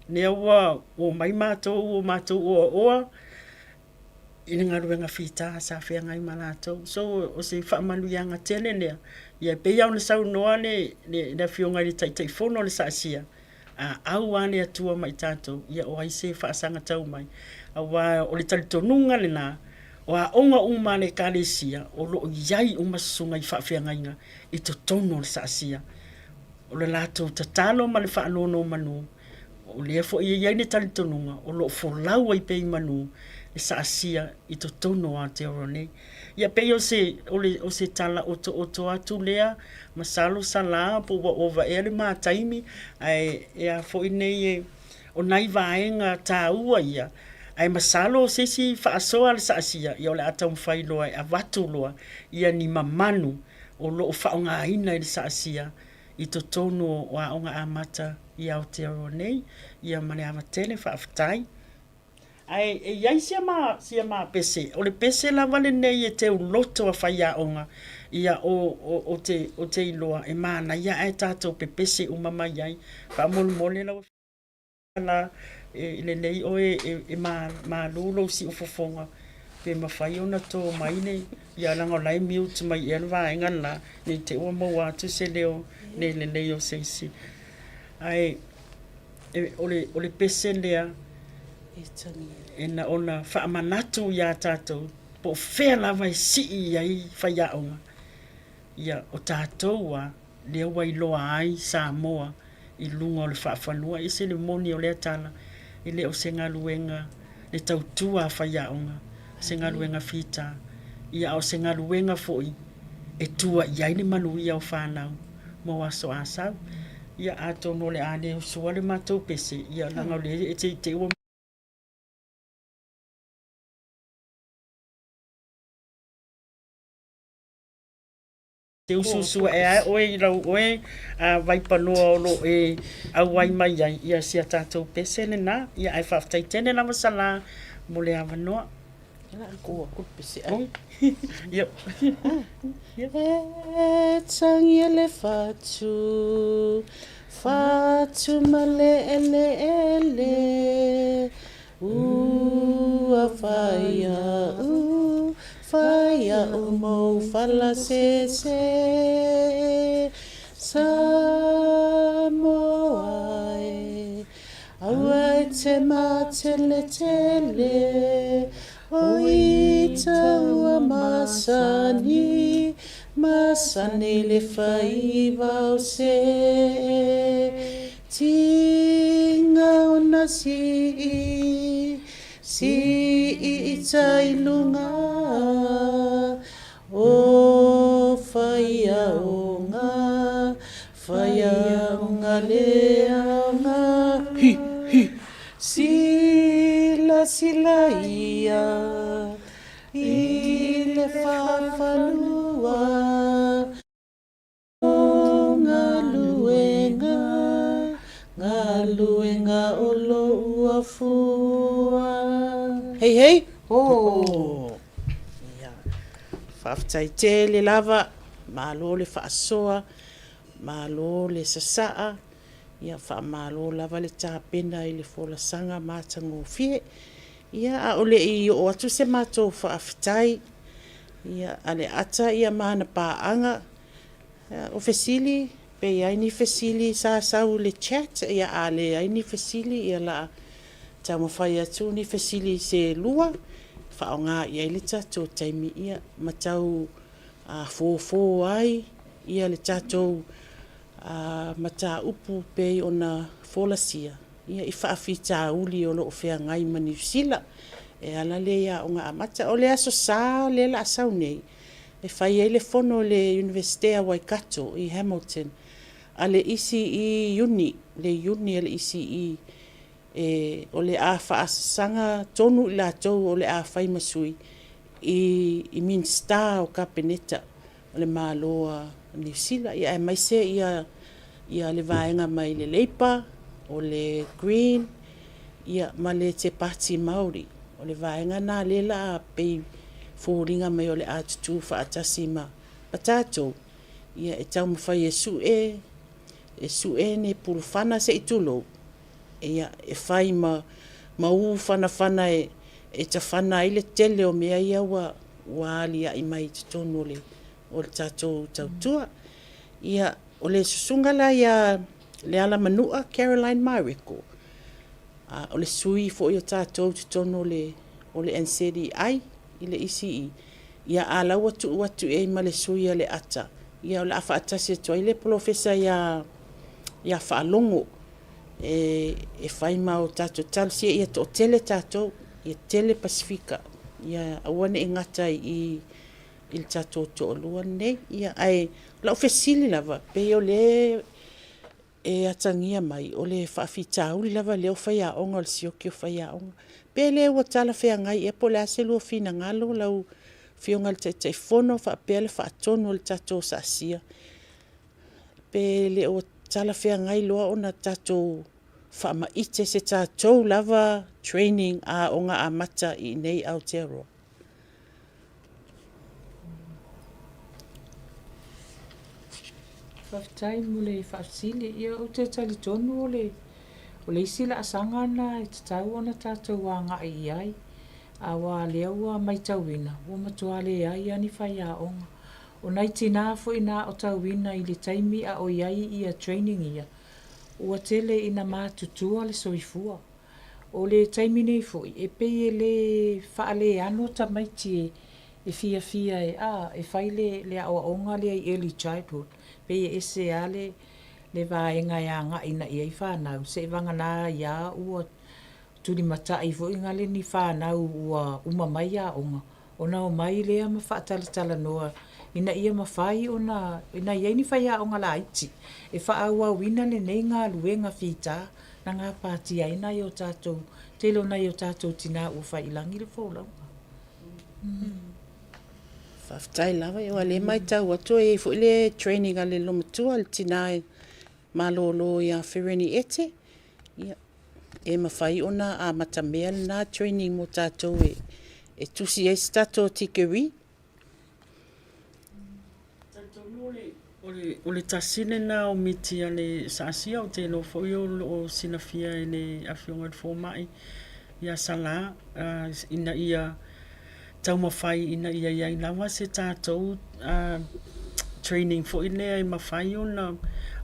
nea ua o mai mātou o oa i le ngaruenga whita sa whianga i malatou. So o se whaamaluianga tele nea ia pe au le sau noa le whionga le taitaifono le saasia au ane atua mai tātou ia o aise whaasanga tau mai o le talitonunga le nā o a onga uma le kalesia o lo iai uma sunga I whawhiangainga I to tono le saasia. O le lato ta talo ma le whaanono manu. O le efo iai ne tali tonunga o lo folau ai pei manu le saasia I to tono a te orone. Ia pei o se tala oto atu lea masalo sala po wa ova ere ma taimi ai ia fo inei o nai vaenga ta ua ia. Ai masalo sesi faasoa le saasia ia ole ata mfai loa a watu loa ia ni mamanu o lo faonga ina le saasia I to tono wa onga amata ia o te nei ia mane amatele faaftai ai ia sia ma pese o le pese la vale nei e te loto a faia onga ia o te iloa e mana ia e tato pe pese o mama iai fa mole la la le nei o e ma lulo si o fofonga pe mawhai ona tō maine ia langa lai mute mai elva inga la ni te ua maua tu se leo ne le nei o seisi ai ole pese lea e na ona whaamanatu ia tātou po whea lava e si iai whaia onga ia o tātou a lea wai loa ai Samoa I lunga o le whaafanua I se le moni o lea tala I le o se ngaluenga le tautua whaia onga se ngaluenga fita ia o se ngaluenga foi e tua iai ni manu ia o whanau mo waso asau ia ato no le ane o sua le matou pese ia langa le e te ua te ususu e ai oe rau oe vai panoa o lo e au ai mai ai ia sia tātou pese le na ia ai whaftai tene lama sala mo le awanoa Ela ko pese ai ia e tangi ele fatu male ele a faya mo fala se Samoa awa te matele o ita ua masani le whaiva o se tinga ona si ita ilunga o whaia o ngā leanga sila ia I le whawhanua o ngā luenga o lo ua fua hei ia whaftai te le lava malo le whaasoa malo le sasaa ia whaamalo lava le tāpena I le wholasanga mātango fie ia a ole I o atu se mātou whaafitai ia ale ata ia mana pāanga o fesili pe ia ni fesili sa sau le chat ia ale ai ni fesili ia la tamo whai atu ni fesili se lua whaonga ia le tatou taimi ia matau fō ai ia le tatou mata upu pe ona folasia ia I whaafita uli o loo whea ngai ma New Zealand e ala le ia o ngā amata o le aso sā le la asau nei e whai le fono le University a Waikato I Hamilton a le isi I uni le isi o le a whaasanga tonu I la tau o le a whai masui I Minster o Kapeneta o le māloa New Zealand ia e mai se ia le vaenga mai le leipa o le green ia ma le te pati Maori o le vaenga na le la pei fōringa mai o le atutu whaatasi ma patato ia e tau mawhai e su ne purufana se itulo ia e whai ma u whana e ta whana I le tele o mea ia wa alia I mai te tono o le tatou tautua ia o le susungala ia le ala manua Caroline Mariko o le sui fo i o tātou te tono o le NCDI i le isi ia alau atu e ma le suia le ata. Ia o la whaatasi atua i le profesa ia whaalongo e whai mau tātou talusia ia to tele tātou, ia tele Pasifika. Ia awane e ngata i le tātou to olua nei. Ia ai lau fesili lava, pe o le e atangia mai, o le whaafitauli lava leo whai aonga, o le sioki o whai aonga. Pe le ua tala whea ngai, e po le ase lua fina ngalo lau fionga le tai fono, whaapea le whaatono le tātou sa asia. Pe le o tala whea ngai loa o na tātou whaamaite se tātou lava training a onga a mata i nei Aotearoa. Whaftai mo le whaafsili ia o te tali tonu o le isi la asanga na e te tau ona tātou a ngai i ai. A wā lea ua mai tauina, ua matua le ai ani whai a onga. O nei tina fo ina o tauina i le taimi a o iai ia training ia. Ua tele ina mātutua le soifua. O le taimi nei fo e pei le whaale ano ta maiti e fia e whai le a onga le early childhood. Pei e se ale le vaenga ia nga ina i whanau. Se vanga nā ia ua tuli mata i fo inga le ni whanau ua umamai a onga. Ona o mai lea ma whaatalatala noa. Ina ia mawhai ona, ina ia ni whai a onga la iti. E whaaua wina le nei ngā luenga whita na ngā pātia ina i o tātou. Telo na i o tātou tina ua whai ilangi le whaulau. Whaftai lava, e wale mai tau atu e fu le training a le lomatua le tina e malolo ia Whireni Ete. Ia. E mawhai ona a matamea na training mo tātou e tusi e stato tikeri. O le tasine na o miti a le saasia o te no foi o sinafia e le awhionga le fōmai ia sala ina ia tau mawhai ina ia iai lawa se tātou training fo ina e mawhai ona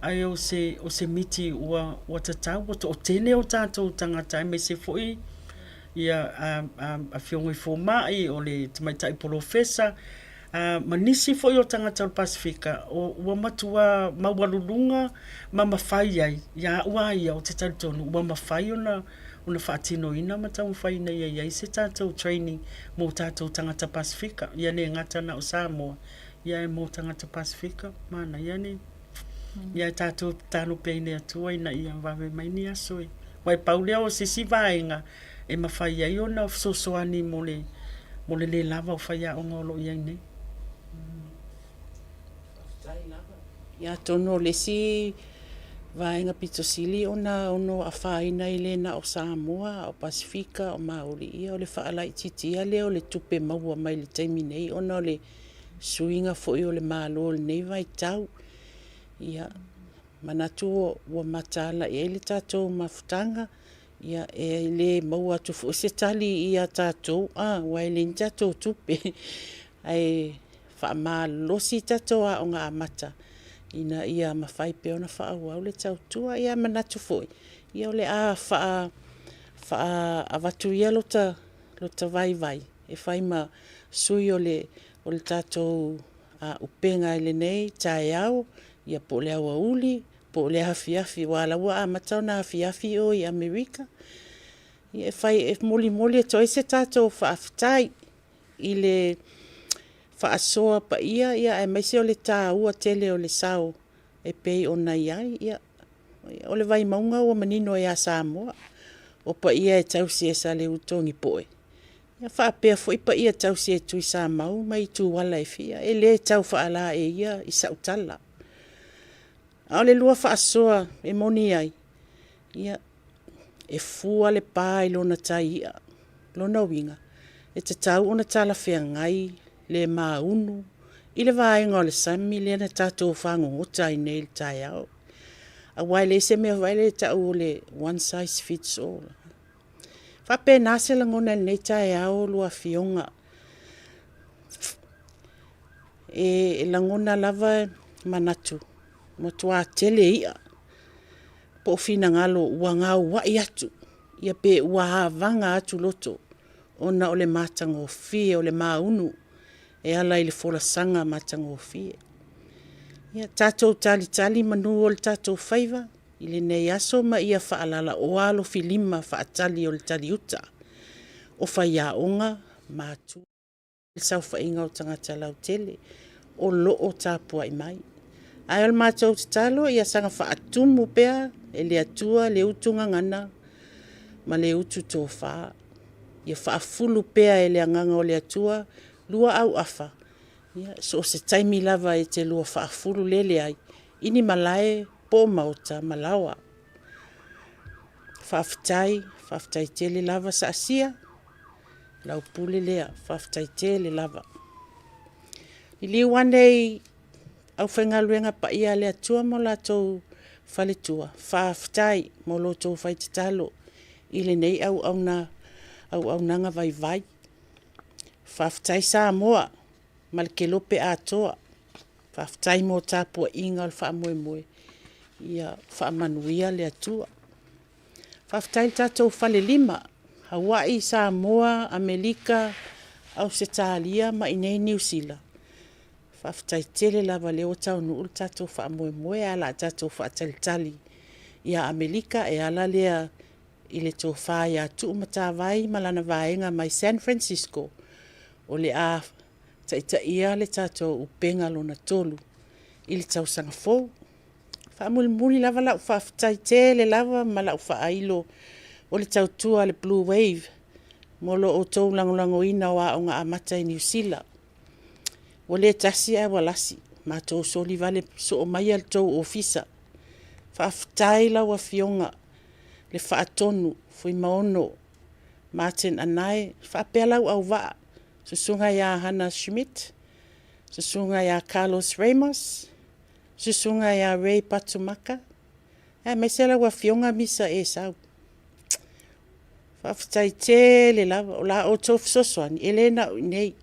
ai o se miti ua tatau o tene o tātou tangata me se foi ia a whionga i fōmai o le tamaitai profesa manisi fo yo tangata o Pasifika o ua matua mawalulunga ma mawhai ai ia ua ia o te taritonu ua mawhai ona whaatino ina ma tau mawhai na ia se tātou training mo tātou tangata Pasifika ia ne ngata na o Samoa ia e mo tangata Pasifika mana ia ne ia tātou tāno peine atua ina ia wawe mai ni asoi wai paulea o sisi vaenga e mawhai ai ona sosoani mo le lava o whai a onga olo ia nei. Ia tono le si vaenga pitosili ona ono a whaina i le na o Samoa, o Pasifika, o Maori. Ia o le whaalai titia le o le tupe maua mai le taimi nei. Ona o le suinga fo i o le malo le nei vai tau. Ia manatu o matala e le tātou mafutanga. Ia e le maua tu fo se tali ia tātou. Wai le tātou tupe. Ai whaamalosi tātou a o ngā amata. Ina ia mawhai pe ona whaau le tautua ia manatu foi. Ia ole wha avatu ia lota vai. E whai ma sui o le tātou upenga ele nei, tae au, ia po le awa uli, po le hafiafi, wala ua matau na hafiafi o i Amerika. Ia whai e moli e toi se tātou whaafitai i le whaasoa pa ia e maise o le tā ua tele o le sao e pei o nai ai ia o le vai maunga o manino e a Samoa o pa ia e tausi e sa le utongi poe ia whaapea fo i pa ia tausi e tui sa mau mai tu wala e fia e le tau whaala e ia i sa utala a o le lua whaasoa e moni ai ia e fua le pā i lona tai ia lona winga e te tau ona tala whea ngai le maunu i le vaenga o le sami le na tātou whangota i nei le tai au. A wai le se mea wai le tau le one size fits all. Whape nase langona nei tai au lua fionga. E langona lava manatu. Motua tele ia. Po fina ngalo ua ngau wai atu. Ia pe ua havanga atu loto. ona o le matagofie o le maunu e ala i le folasaga matagofie. Ia tatou talitali manu o le tatou faiva i lenei aso ma ia faalalaʻoa alofilima faatali o le taliuta o faiaʻoga matu le saufaʻiga o tagata lautele o loo tapuaʻi mai. Ae o le matou tatalo ia saga faatumu pea e le atua le utu gagana ma le utu tofā. Ia faafulu pea e le agaga o le atua lua auafa. Ia so se taimi lava e te lua faafulu lele ai. Ini malae po mauta malawa. Faafetai tele lava sa asia. Lau pule lea, faafetai tele lava. Ili wanei au whaingaluenga pa ia le atua mo latou faletua. Faafetai mo lotou faitatalo. Ile nei au nanga vai. Faafetai sa moa. Malkelope atoa. Faafetai mo tapua inga o le whaamoemoe. Ia whaamanuia le atua. Faafetai tatou fale lima. Hawaii, Samoa, Amerika, Ausitalia, ma inei New Zealand. Faafetai tele lava leo taunu ul tatou whaamoemoe ala tatou whaatalitali. Ia Amerika e ala lea i le tōwha ia tuumatawai malana vaenga mai San Francisco. O le a taita ia le tatou upenga lona tolu. I le tausanga fou. Whaamuli lava lau faafetai tele lava ma lau whaailo. O le tautua le Blue Wave. Molo o tau langolango ina wa o ngā amata i New Zealand. O le tasi e walasi. Ma tau soli vale so o mai al tau ofisa. Faafetai lau a fionga. Le faatonu. Fui maono. Martin Anai. Faapea lau au waa. Susunga ya Hannah Schmidt. Susunga ya Carlos Ramos. Susunga ya Ray Patumaka. Mesela wa fionga misa e sau. Faafetai tele lava o la o tofu sosoani Elena nei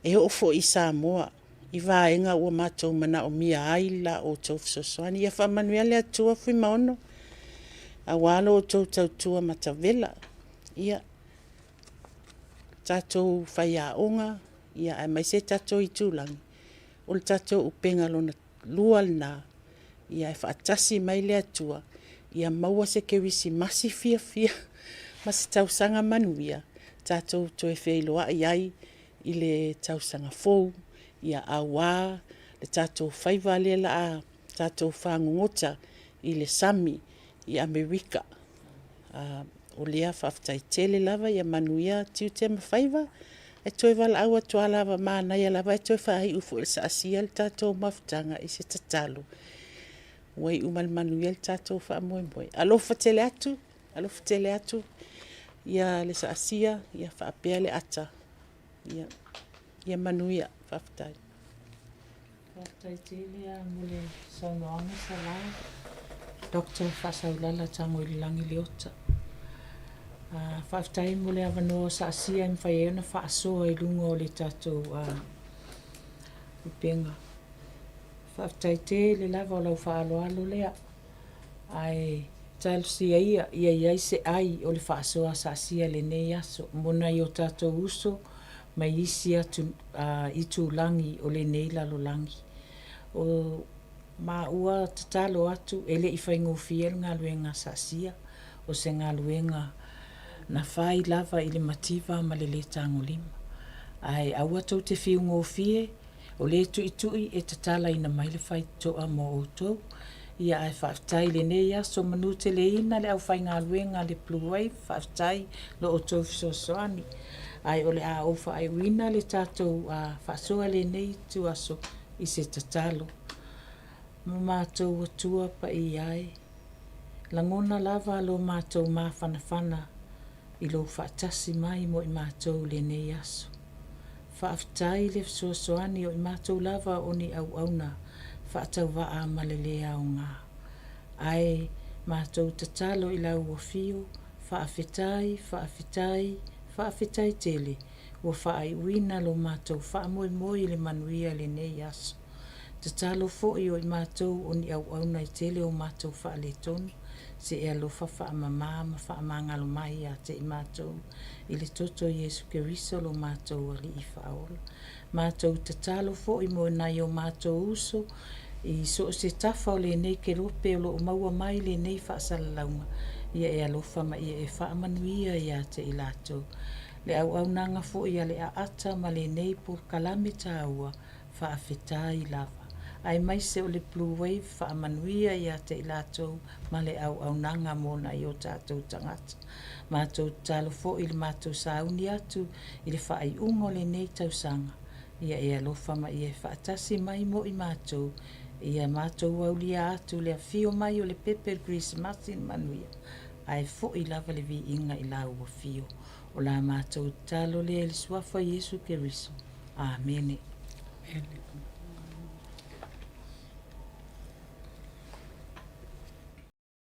e ofo i Samoa i vaenga ua matou mana o mia ai la o tofu sosoani ia whaamanuia le atua fui maono a walo o tou tautua matavela ia tatou whaiaonga ia ai mai se tatou i tūlangi o le tatou upenga lona lua lna ia e whaatasi mai le atua ia maua se kewisi masi fia Mas tausanga manuia, tatou toe wheiloa iai i le tausanga fou, ia awa, le tatou whaiva la a tatou whangungota i le Sami, i Amerika. O lea whaftai tele lava ia manuia tiu te mawhaiva, e toe wala aua toa lava mānai lava, e toe whai ufu il sa asia le tatou mawhtanga i se tatalo. Wai umal manuia le tatou whaamoemoe. Alofa tele atu. Ia le sa asia, ia whaapea le ata. Ia manuia, whaftai. Whaftai tele a mule saunoanga sa lai. Dr. Whasaulala tango i langi leota. Whaftai mule avanoa sa asia im whaeona whaasoa i lunga o le tatou upenga. Whaftai tele lava o lau whaaloalo lea. Ai tal si ia se ai o le whaasoa sa asia le nei aso. Mona i o tatou uso mai isi atu i tūlangi o le nei lalo langi. O ma ua tatalo atu ele i whaingo fiel ngā luenga sa asia o se ngā luenga na whai lava i le mativa ma le tango lima. Ai aua tau te whiungo fie o le tui e tatala ina mai le whai toa mo o tau. Ia ai whaaftai le nei aso manu te le ina le au whai ngā luenga le Blue Wave, whaaftai lo o tau fisosoani. Ai ole a ofa ai wina le tātou whaasoa le nei tu aso i se tatalo. Mātou atua pa i ai. Langona lava lo mātou mā whanawhana i lo whaatasi mai mo i mātou le nei aso. Whaaftai le fisosoani o i mātou lava o ni au auna. Whaatau waa malelea o ngā. Ai, mātou tatalo i lau o fio, whaafetai tele, o whaai uina lo mātou whaamoe le manuia le nei aso. Tatalo fo i o i mātou o ni au au nei tele o mātou whaale tonu, se e alofa whaamamā ma whaamangalo mai a te i mātou i le toto Iesu Keriso lo mātou ali i whaola. Mātou te talo fo i mo nai o mātou uso i so se tafa o le nei ke rope o lo maua mai le nei whaasalaunga ia e alofa ma ia e whaamanuia ia te i lātou. Le au nanga fo ia le a ata ma le nei por kalame tāua whaafeta i lava. Ai mai se o le Blue Wave whaamanuia ia te i lātou ma le au nanga mōna i o tātou tangata. Mātou talo fo i le mātou sauni atu i le whaai ungo le nei tausanga. Ia e alofa ma ia e whaatasi mai mo i mātou. Ia mātou aulia atu le fio mai o le Pepper Grease Martin manuia. Ai fo i lava le vi inga i lau o fio. O la mātou talo le suafa Iesu Keriso. Amen. Amen.